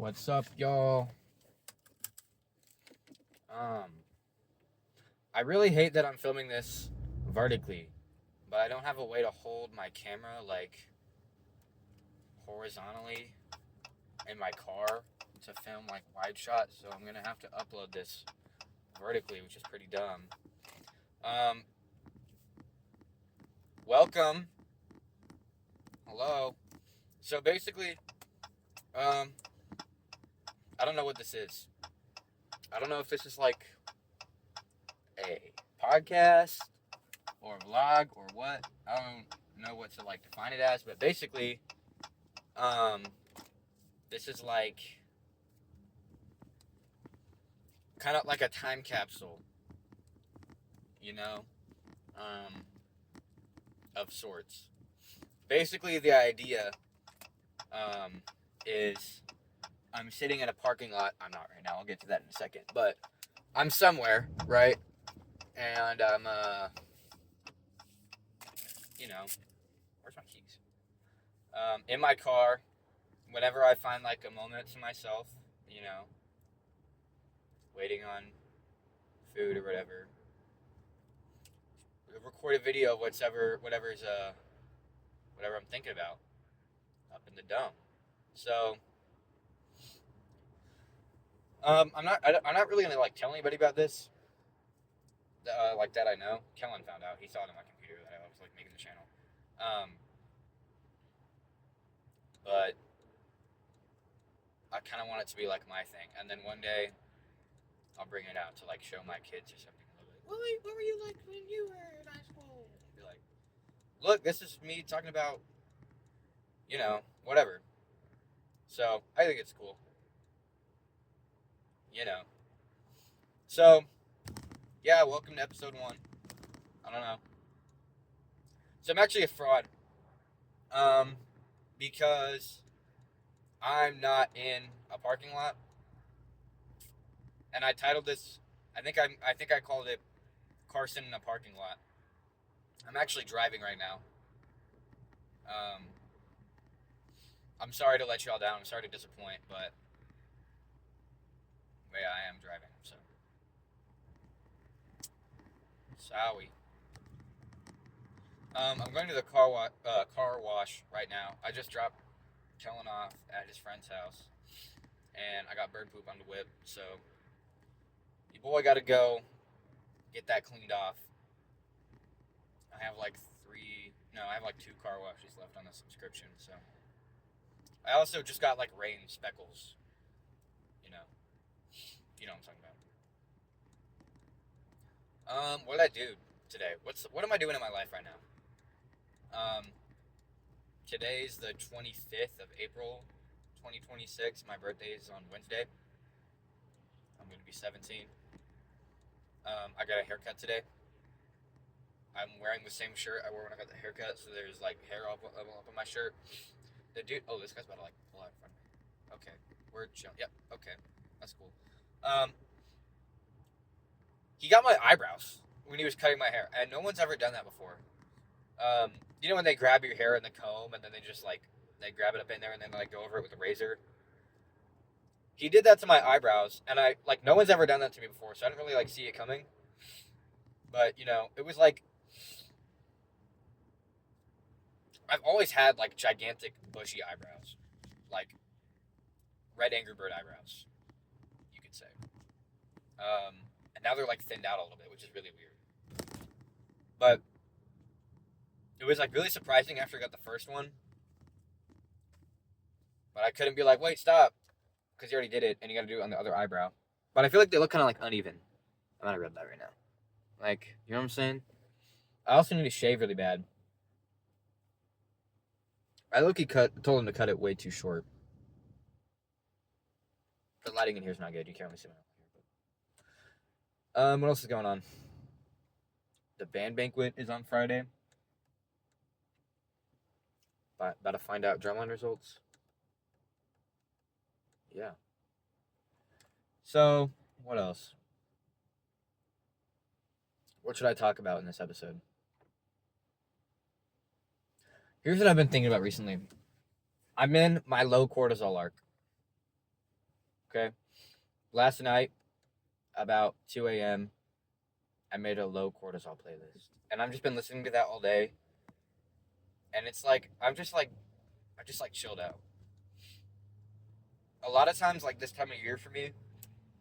What's up, y'all? I really hate that I'm filming this vertically, but I don't have a way to hold my camera like horizontally in my car to film like wide shot, so I'm gonna have to upload this vertically, which is pretty dumb. Welcome. Hello. So basically, I don't know what this is. I don't know if this is like a podcast or a vlog or what. I don't know what to like define it as, but basically, this is like kind of like a time capsule, you know, of sorts. Basically, the idea is I'm sitting in a parking lot. I'm not right now. I'll get to that in a second. But I'm somewhere, right? And I'm, where's my keys? In my car. Whenever I find like a moment to myself, waiting on food or whatever, record a video of whatever I'm thinking about up in the dome. So I'm not really gonna like tell anybody about this. Like that I know. Kellen found out. He saw it on my computer that I was like making the channel. But I kind of want it to be like my thing, and then one day I'll bring it out to like show my kids or something. What were you like when you were in high school? Be like, look, this is me talking about, whatever. So I think it's cool. So yeah, welcome to episode 1. I don't know. So I'm actually a fraud. Because I'm not in a parking lot, and I titled this. I think I called it Carson in a parking lot. I'm actually driving right now. I'm sorry to let y'all down. I'm sorry to disappoint, but yeah, I am driving. So sorry. I'm going to the car wash right now. I just dropped Kellen off at his friend's house, and I got bird poop on the whip. So your boy got to go get that cleaned off. I have like 2 car washes left on the subscription. So I also just got like rain speckles. You know what I'm talking about. What did I do today? What am I doing in my life right now? Today's the 25th of April, 2026. My birthday is on Wednesday. I'm going to be 17. I got a haircut today. I'm wearing the same shirt I wore when I got the haircut, so there's like hair up on my shirt. The dude, this guy's about to like pull out in front of me. Okay, we're chilling. Yep, okay, that's cool. He got my eyebrows when he was cutting my hair, and no one's ever done that before. When they grab your hair in the comb and then they just like they grab it up in there and then like go over it with a razor. He did that to my eyebrows, and I like no one's ever done that to me before, so I didn't really like see it coming. But it was like I've always had like gigantic bushy eyebrows, like red Angry Bird eyebrows, you could say. And now they're like thinned out a little bit, which is really weird. But it was like really surprising after I got the first one. But I couldn't be like, wait, stop, because you already did it, and you got to do it on the other eyebrow. But I feel like they look kind of like uneven. I'm gonna rub that right now. Like, you know what I'm saying? I also need to shave really bad. I told him to cut it way too short. The lighting in here is not good. You can't really see my. What else is going on? The band banquet is on Friday. About to find out drumline results. Yeah. So, what else? What should I talk about in this episode? Here's what I've been thinking about recently. I'm in my low cortisol arc. Okay. Last night, about 2 a.m., I made a low cortisol playlist. And I've just been listening to that all day. And it's like, I just like chilled out. A lot of times, like this time of year for me,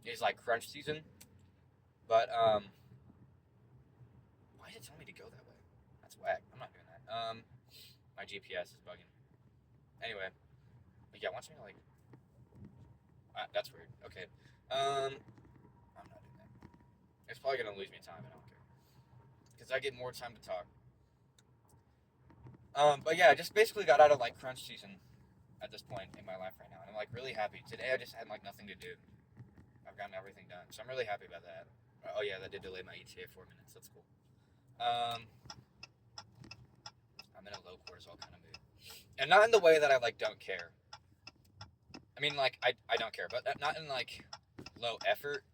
is like crunch season. But, why did it tell me to go that way? That's whack. I'm not doing that. My GPS is bugging. Anyway, yeah, it wants me to like, that's weird. Okay. I'm not doing that. It's probably gonna lose me time. I don't care because I get more time to talk. But yeah, I just basically got out of like crunch season at this point in my life right now, and I'm like really happy. Today I just had like nothing to do. I've gotten everything done, so I'm really happy about that. Oh yeah, that did delay my ETA 4 minutes. That's cool. I'm in a low cortisol kind of mood, and not in the way that I like don't care. I mean, like I don't care, but not in like low effort.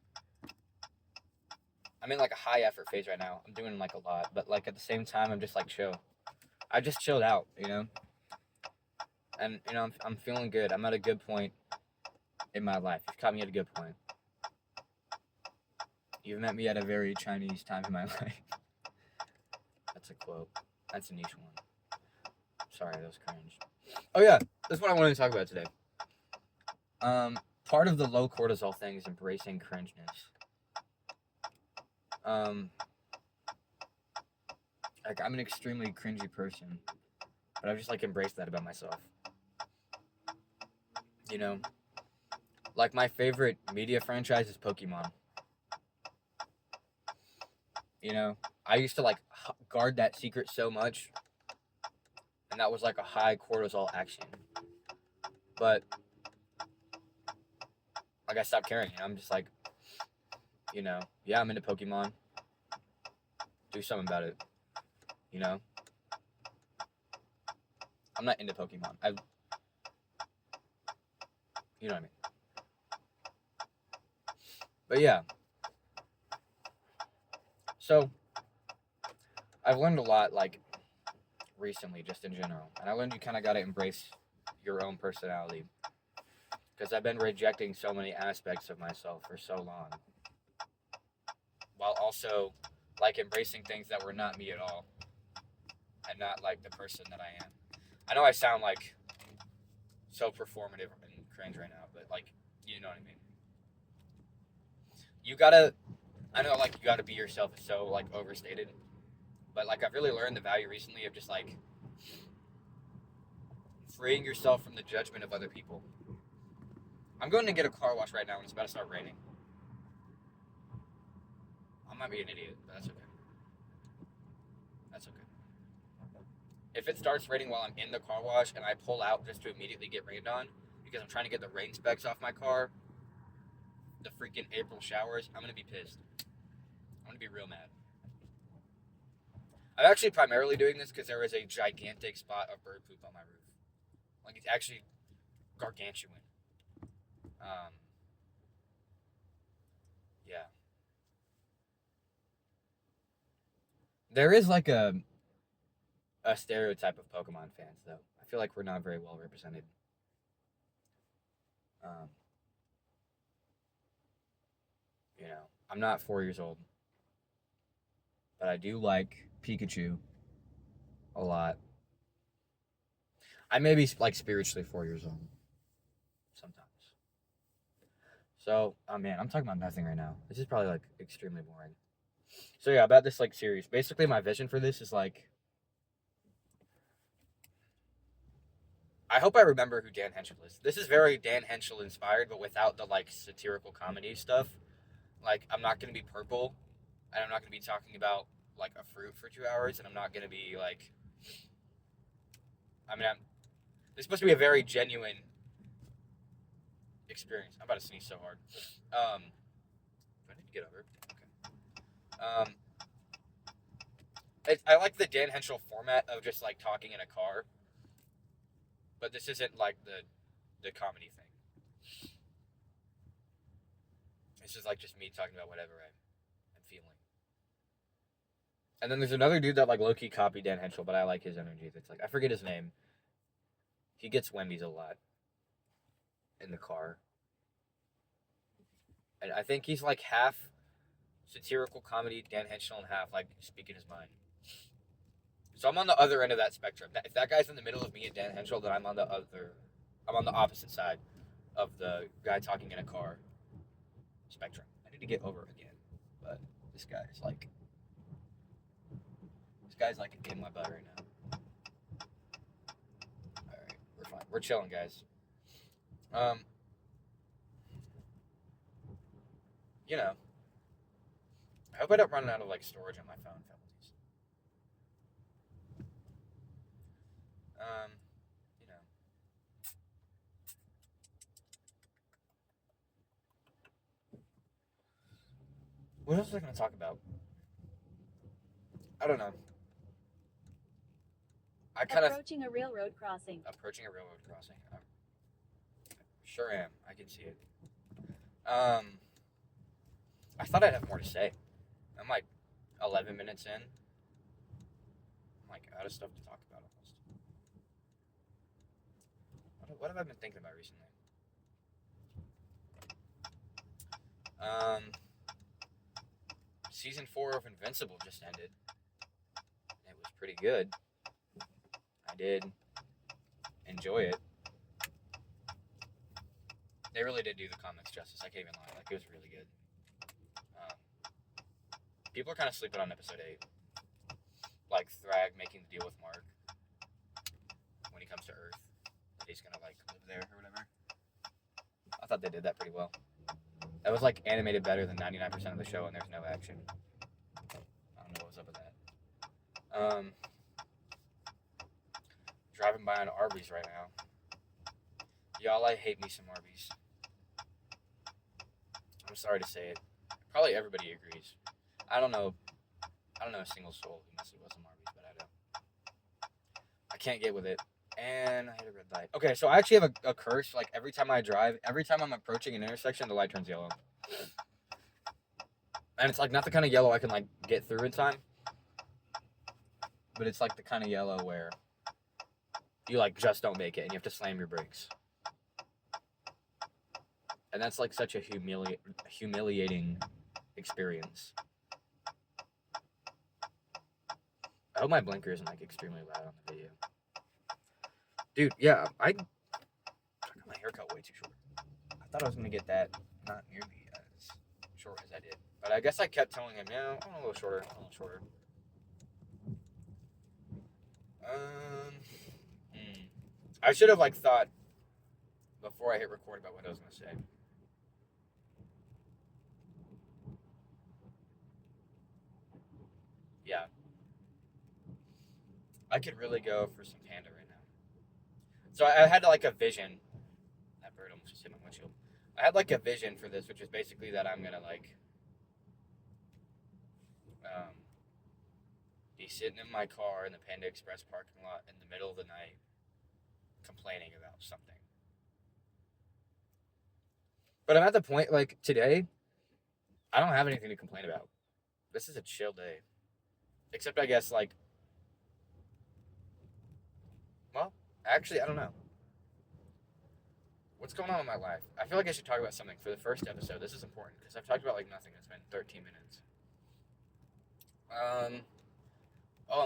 I'm in like a high effort phase right now. I'm doing like a lot, but like at the same time, I'm just like chill. I just chilled out, and I'm feeling good. I'm at a good point in my life. You've caught me at a good point. You've met me at a very Chinese time in my life. That's a quote. That's a niche one. Sorry, that was cringe. Oh yeah, that's what I wanted to talk about today. Part of the low cortisol thing is embracing cringeness. Like I'm an extremely cringy person, but I've just like embraced that about myself. Like my favorite media franchise is Pokemon. I used to like guard that secret so much, and that was like a high cortisol action. But like I stopped caring. I'm just like, yeah, I'm into Pokemon. Do something about it. I'm not into Pokemon. You know what I mean. But yeah. So I've learned a lot, like recently, just in general, and I learned you kind of got to embrace your own personality, because I've been rejecting so many aspects of myself for so long, while also like embracing things that were not me at all, and not like the person that I am. I know I sound like so performative and cringe right now, but like, you know what I mean. I know like you gotta be yourself is so like overstated, but like I've really learned the value recently of just like freeing yourself from the judgment of other people. I'm going to get a car wash right now and it's about to start raining. I might be an idiot, but that's okay. That's okay. If it starts raining while I'm in the car wash and I pull out just to immediately get rained on because I'm trying to get the rain specs off my car, the freaking April showers, I'm going to be pissed. I'm going to be real mad. I'm actually primarily doing this because there is a gigantic spot of bird poop on my roof. Like, it's actually gargantuan. Yeah. There is like a stereotype of Pokemon fans, though. I feel like we're not very well represented. Um, I'm not 4 years old, but I do like Pikachu a lot. I may be like spiritually 4 years old sometimes. So, oh man, I'm talking about nothing right now. This is probably like extremely boring. So yeah, about this like series. Basically, my vision for this is like, I hope I remember who Dan Henschel is. This is very Dan Henschel inspired, but without the like satirical comedy stuff. Like, I'm not gonna be purple, and I'm not gonna be talking about like a fruit for 2 hours, and I'm not gonna be like, it's supposed to be a very genuine experience. I'm about to sneeze so hard. Do I need to get over? Okay. I like the Dan Henschel format of just like talking in a car, but this isn't like the comedy thing. This is like just me talking about whatever I'm feeling. And then there's another dude that like low-key copied Dan Henschel, but I like his energy. That's like, I forget his name. He gets Wendy's a lot in the car. And I think he's like half satirical comedy Dan Henschel and half like speaking his mind. So I'm on the other end of that spectrum. If that guy's in the middle of me and Dan Henschel, then I'm on the opposite side of the guy talking in a car spectrum. I need to get over again, but this guy's like in my butt right now. All right, we're fine. We're chilling, guys. Um, you know, I hope I don't run out of like storage on my phone, fellas. Um, you know, what else was I gonna talk about? I don't know. I kind of Approaching a railroad crossing. approaching a railroad crossing. I sure am. I can see it. Um, I thought I'd have more to say. I'm like 11 minutes in. I'm like out of stuff to talk about almost. What have I been thinking about recently? Um, season 4 of Invincible just ended. It was pretty good. I did enjoy it. They really did do the comics justice. I can't even lie. Like, it was really good. People are kind of sleeping on episode 8. Like, Thrag making the deal with Mark when he comes to Earth. That he's gonna, like, live there or whatever. I thought they did that pretty well. That was, like, animated better than 99% of the show, and there's no action. I don't know what was up with that. Driving by an Arby's right now. Y'all, I hate me some Arby's. I'm sorry to say it. Probably everybody agrees. I don't know a single soul who messes with some Arby's, but I don't. I can't get with it. And I hit a red light. Okay, so I actually have a curse. Like, every time I drive, every time I'm approaching an intersection, the light turns yellow. And it's, like, not the kind of yellow I can, like, get through in time. But it's, like, the kind of yellow where you, like, just don't make it and you have to slam your brakes. And that's, like, such a humiliating experience. I hope my blinker isn't, like, extremely loud on the video. Dude, yeah, I got my haircut way too short. I thought I was going to get that not nearly as short as I did. But I guess I kept telling him, yeah, I want a little shorter, I should have, like, thought before I hit record about what I was going to say. Yeah. I could really go for some Panda right now. So I had, like, a vision. That bird almost just hit my windshield. I had, like, a vision for this, which is basically that I'm going to, like, be sitting in my car in the Panda Express parking lot in the middle of the night complaining about something. But I'm at the point, like, today, I don't have anything to complain about. This is a chill day. Except, I guess, like, well, actually, I don't know. What's going on in my life? I feel like I should talk about something for the first episode. This is important because I've talked about, like, nothing. It's been 13 minutes.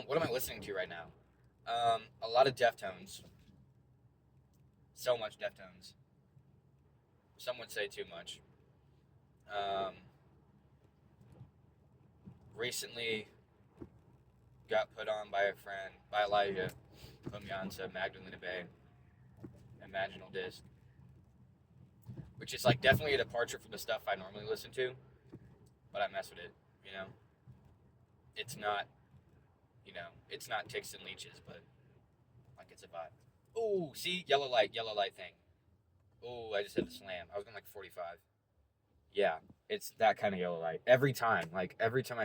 What am I listening to right now? A lot of Deftones. So much Deftones. Some would say too much. Recently got put on by a friend, by Elijah, put me on to Magdalena Bay and Maginal Disc, which is, like, definitely a departure from the stuff I normally listen to, but I mess with it, you know? It's not, it's not Ticks and Leeches, but, like, it's a vibe. Ooh, see? Yellow light thing. Ooh, I just hit the slam. I was going, like, 45. Yeah, it's that kind of yellow light. Every time I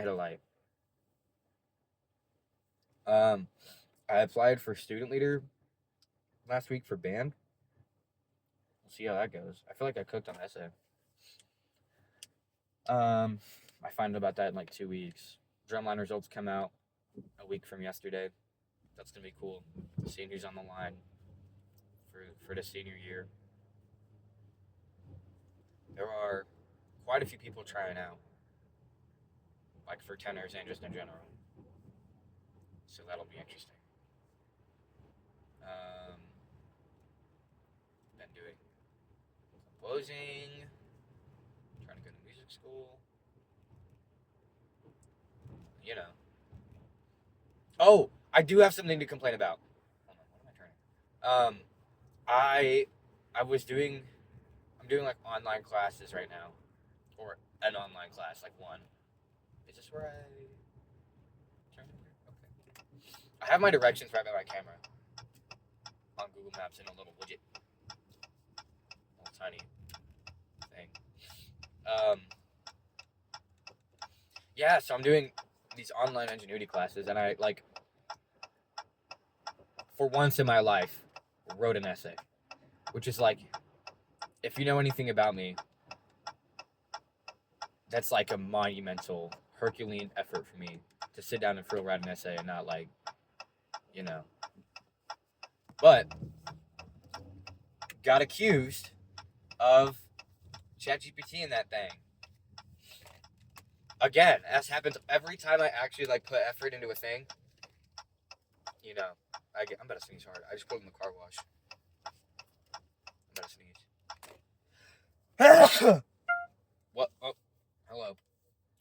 hit a light. I applied for student leader last week for band. We'll see how that goes. I feel like I cooked on the essay. I find out about that in, like, 2 weeks. Drumline results come out a week from yesterday. That's gonna be cool. Seeing who's on the line for the senior year. There are quite quite a few people trying out, like for tenors and just in general. So that'll be interesting. Um, been doing composing, trying to go to music school. You know. Oh, I do have something to complain about. Hold on, what am I turning? I I was doing I'm doing like online classes right now, or an online class, like one. Is this where I turn it? Okay. I have my directions right by my camera on Google Maps in a little widget, little tiny thing. Um, yeah, so I'm doing these online ingenuity classes, and I like for once in my life wrote an essay, which is like, if you know anything about me, that's like a monumental Herculean effort for me to sit down and write an essay and not like, you know. But got accused of ChatGPT in that thing. Again, as happens every time I actually like put effort into a thing. You know, I'm about to sneeze hard. I just pulled in the car wash. I'm about to sneeze. What? Oh, hello.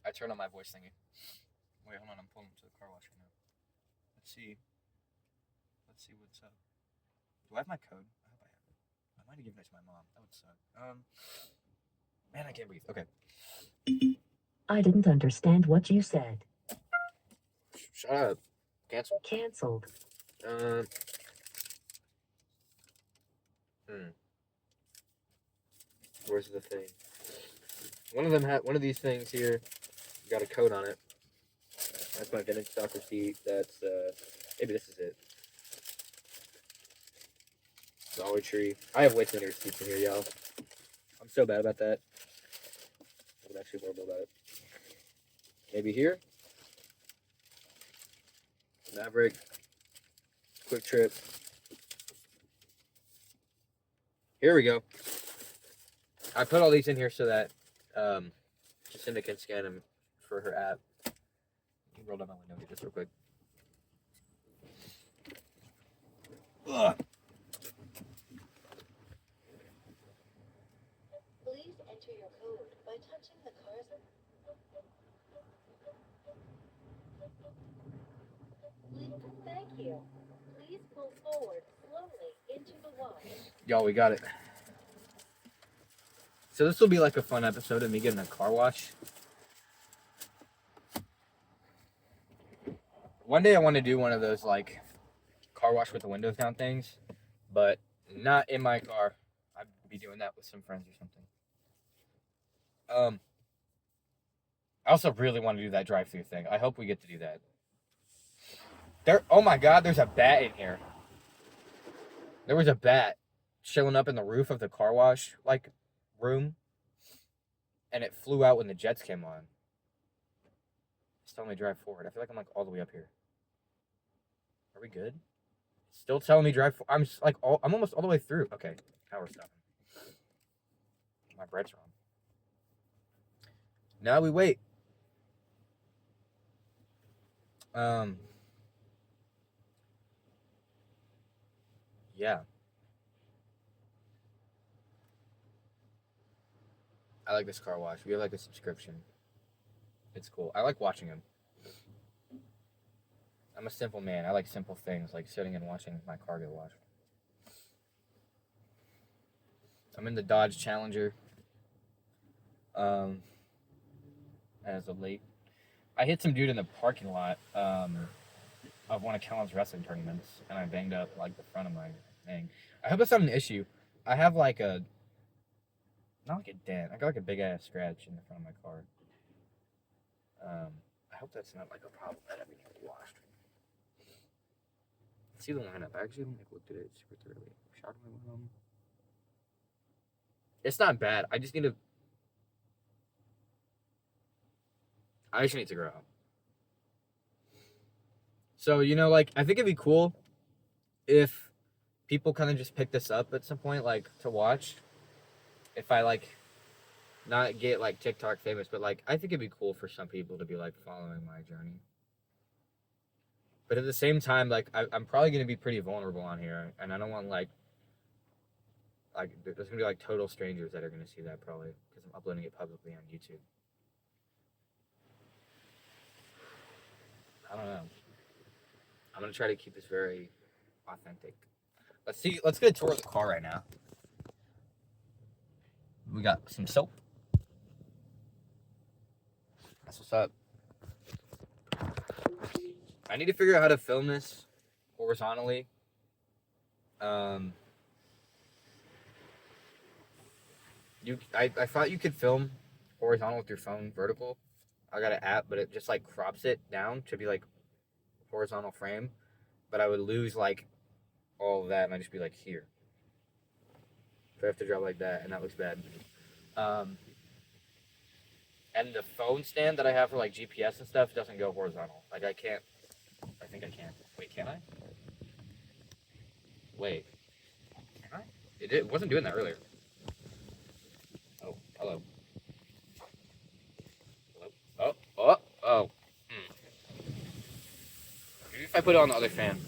I turned on my voice thingy. Wait, hold on. I'm pulling to the car wash right now. Let's see what's up. Do I have my code? I hope I have it. I might have given it to my mom. That would suck. Man, I can't breathe. Okay. I didn't understand what you said. Shut up. Cancel. Cancelled. Where's the thing? One of these things here got a code on it. That's my vintage stock receipt. That's maybe this is it. Dollar Tree. I have way too many receipts in here, y'all. I'm so bad about that. I'm actually horrible about it. Maybe here. Maverick. Quick Trip. Here we go. I put all these in here so that Jacinda can scan them for her app. Let me roll down my window and get this real quick. Ugh. Please enter your code by touching the cursor. Thank you. Please pull forward slowly into the wash. Y'all, we got it. So this will be like a fun episode of me getting a car wash. One day I want to do one of those like car wash with the windows down things, but not in my car. I'd be doing that with some friends or something. I also really want to do that drive-through thing. I hope we get to do that. Oh my God, there's a bat in here. There was a bat showing up in the roof of the car wash like room, and it flew out when the jets came on. It's telling me to drive forward. I feel like I'm like all the way up here. Are we good? Still telling me drive forward. I'm just like I'm almost all the way through. Okay, now we're stopping. My bread's wrong. Now we wait. Yeah. I like this car wash. We have like a subscription. It's cool. I like watching them. I'm a simple man. I like simple things, like sitting and watching my car get washed. I'm in the Dodge Challenger. As of late, I hit some dude in the parking lot of one of Kellen's wrestling tournaments, and I banged up like the front of my thing. I hope it's not an issue. I have like not like a dent. I got like a big ass scratch in the front of my car. I hope that's not like a problem that I need to be washed. See the lineup. I actually haven't looked at it super thoroughly. Shot my It's not bad. I just need to grow out. So, you know, like, I think it'd be cool if people kind of just pick this up at some point, like, to watch. If I, like, not get like TikTok famous, but like I think it'd be cool for some people to be like following my journey. But at the same time, like I'm probably gonna be pretty vulnerable on here, and I don't want like there's gonna be like total strangers that are gonna see that probably because I'm uploading it publicly on YouTube. I don't know. I'm gonna try to keep this very authentic. Let's see. Let's get a tour of the car right now. We got some soap. That's what's up. I need to figure out how to film this horizontally. I thought you could film horizontal with your phone vertical. I got an app, but it just like crops it down to be like horizontal frame. But I would lose like all of that, and I'd just be like here. So I have to draw like that, and that looks bad. And the phone stand that I have for like GPS and stuff doesn't go horizontal. Like I can't. I think I can. Wait, can I? Wait. Can I? It wasn't doing that earlier. Oh, hello. Hello? Oh. Maybe if I put it on the other fan.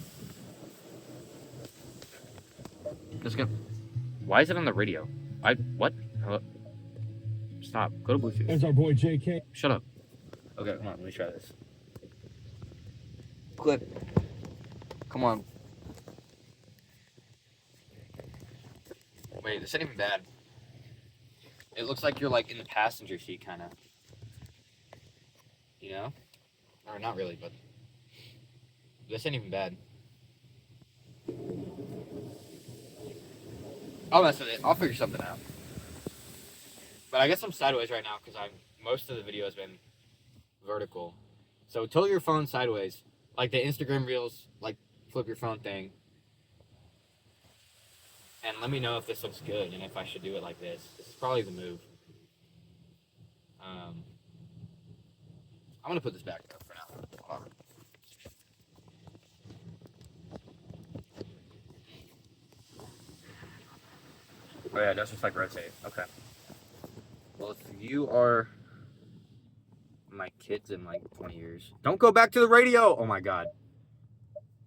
Just gonna... Why is it on the radio? What? Hello? Stop. Go to Bluetooth. That's our boy JK. Shut up. Okay, come on. Let me try this. Clip. Come on. Wait, this ain't even bad. It looks like you're like in the passenger seat, kind of. You know? Or not really, but this ain't even bad. I'll mess with it. I'll figure something out. But I guess I'm sideways right now because most of the video has been vertical. So tilt your phone sideways, like the Instagram Reels, like flip your phone thing. And let me know if this looks good and if I should do it like this. This is probably the move. I'm gonna put this back though for now. Hold on. Oh yeah, it does just like rotate. Okay. Well, if you are my kids in like 20 years, don't go back to the radio. Oh my god.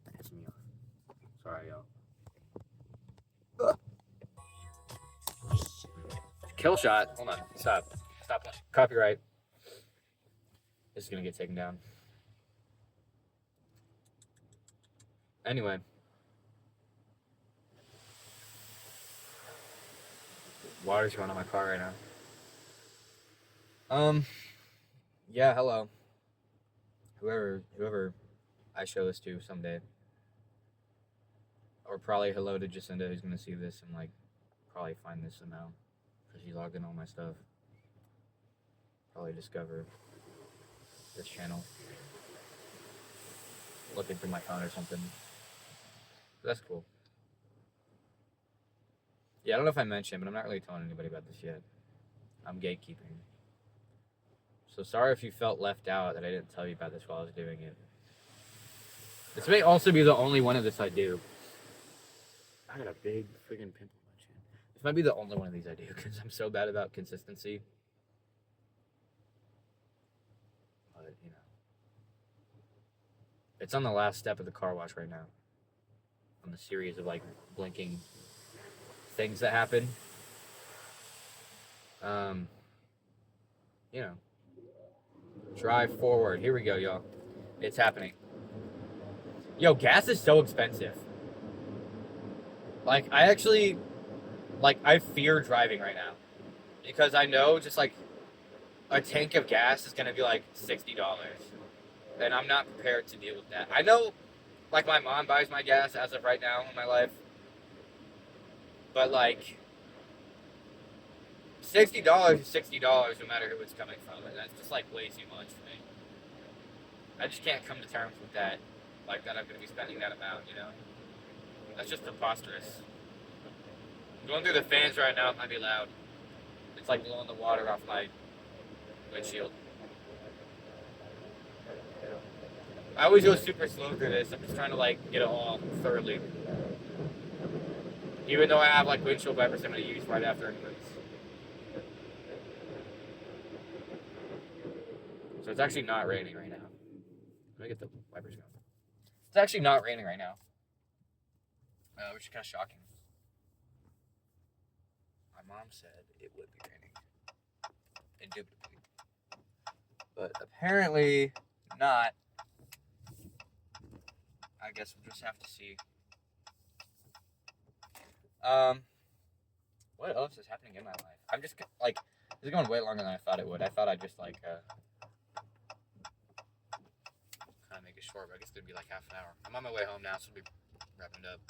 That pissed me off. Sorry, y'all. Kill shot. Hold on. Stop. Copyright. This is gonna get taken down. Anyway. Water's going on my car right now. Yeah, hello. Whoever I show this to someday. Or probably hello to Jacinda, who's gonna see this and like probably find this somehow. Because she logged in all my stuff. Probably discover this channel. Looking through my phone or something. But that's cool. Yeah, I don't know if I mentioned, but I'm not really telling anybody about this yet. I'm gatekeeping. So sorry if you felt left out that I didn't tell you about this while I was doing it. This may also be the only one of this I do. I got a big friggin' pimple on my chin. This might be the only one of these I do because I'm so bad about consistency. But, you know. It's on the last step of the car wash right now. On the series of, like, blinking things that happen. You know. Drive forward. Here we go, y'all. It's happening. Yo, gas is so expensive. Like, I actually, like, I fear driving right now. Because I know just, like, a tank of gas is going to be, like, $60. And I'm not prepared to deal with that. I know, like, my mom buys my gas as of right now in my life. But, like, $60 is $60 no matter who it's coming from. And that's just, like, way too much for me. I just can't come to terms with that. Like, that I'm going to be spending that amount, you know? That's just preposterous. Going through the fans right now, it might be loud. It's like blowing the water off my windshield. I always go super slow through this. I'm just trying to, like, get it all thoroughly. Even though I have, like, windshield wipers I'm going to use right after anyways. it's actually not raining right now. Let me get the wipers going. It's actually not raining right now, which is kind of shocking. My mom said it would be raining, indubitably, but apparently not. I guess we'll just have to see. What else is happening in my life? I'm just like, this is going way longer than I thought it would. I thought I'd just like kind of make it short, but I guess it's gonna be like half an hour. I'm on my way home now, so it'll be wrapping it up.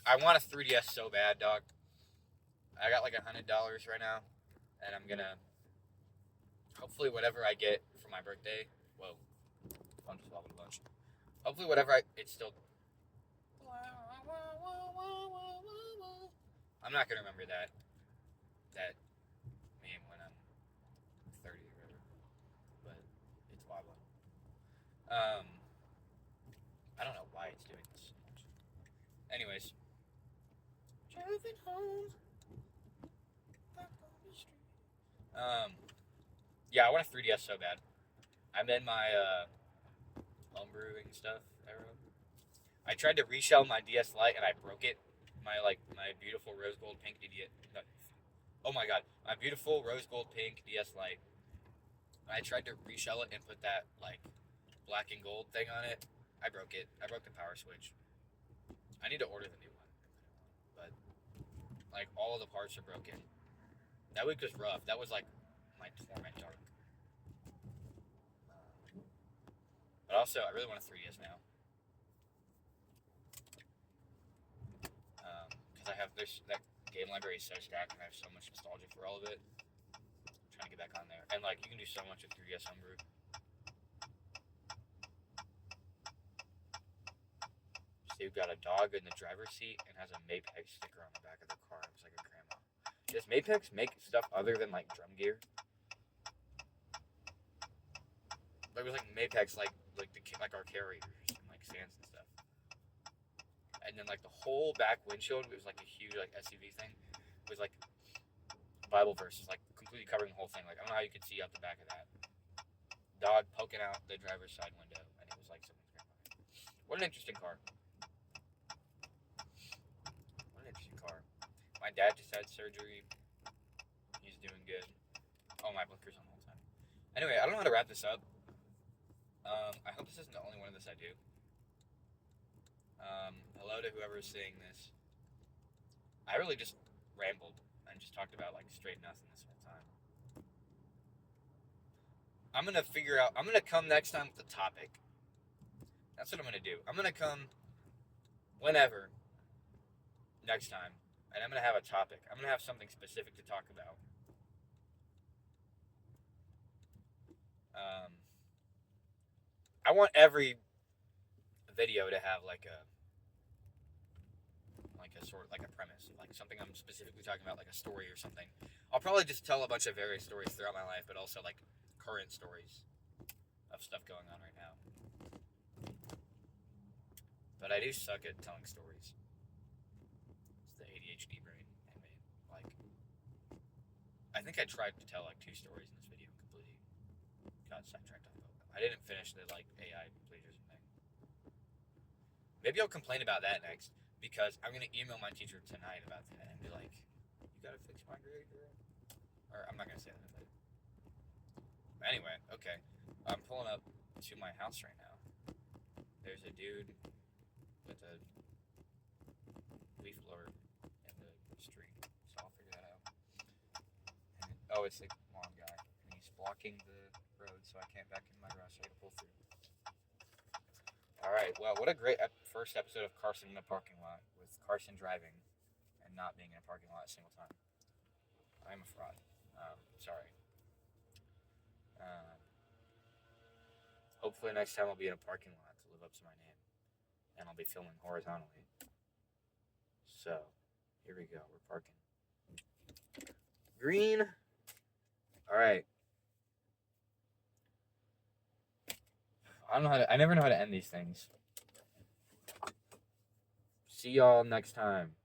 I want a 3DS so bad, dog. I got like $100 right now, and I'm gonna hopefully whatever I get for my birthday. Whoa, I'm just swapping a bunch. Hopefully whatever it's still. I'm not gonna remember that meme when I'm 30 or whatever, but it's wobbling. I don't know why it's doing this so much. Anyways, driving home. Yeah, I want a 3DS so bad. I'm in my homebrewing stuff era. I tried to reshell my DS Lite and I broke it. My beautiful rose gold pink idiot. Oh my god, my beautiful rose gold pink DS Lite. I tried to reshell it and put that like black and gold thing on it. I broke it. I broke the power switch. I need to order the new one, but like all of the parts are broken. That week was rough. That was like my torment dark. But also, I really want a 3DS now. Because I have that game library is so stacked, and I have so much nostalgia for all of it. I'm trying to get back on there, and like you can do so much with 3DS Homebrew. So you've got a dog in the driver's seat and has a Mapex sticker on the back of the car. It's like a grandma. Does Mapex make stuff other than like drum gear? It was like Mapex, like our carriers and like stands and stuff. And then like the whole back windshield, it was like a huge like SUV thing. It was like Bible verses, like completely covering the whole thing. Like I don't know how you could see out the back of that. Dog poking out the driver's side window, and it was like someone's grandma. What an interesting car. What an interesting car. My dad just had surgery. He's doing good. Oh, my blinker's on the whole time. Anyway, I don't know how to wrap this up. I hope this isn't the only one of this I do. Hello to whoever is seeing this. I really just rambled and just talked about like straight nothing this whole time. I'm gonna come next time with a topic. That's what I'm gonna do. I'm gonna come whenever next time, and I'm gonna have a topic. I'm gonna have something specific to talk about. I want every video to have like a premise, like something I'm specifically talking about, like a story or something. I'll probably just tell a bunch of various stories throughout my life, but also like current stories of stuff going on right now. But I do suck at telling stories. It's the ADHD brain in me. Like, I think I tried to tell like 2 stories in this video and completely got sidetracked on both. I didn't finish the like AI plagiarism thing. Maybe I'll complain about that next, because I'm gonna email my teacher tonight about that and be like, "You gotta fix my grade, girl." Or I'm not gonna say that. But anyway, okay. I'm pulling up to my house right now. There's a dude with a leaf blower in the street, so I'll figure that out. And it's a long guy, and he's blocking the road, so I can't back in my garage, so I can pull through. Alright, well, what a great first episode of Carson in a parking lot, with Carson driving and not being in a parking lot a single time. I'm a fraud. Sorry. Hopefully next time I'll be in a parking lot to live up to my name, and I'll be filming horizontally. So, here we go, we're parking. Green. Alright. I never know how to end these things. See y'all next time.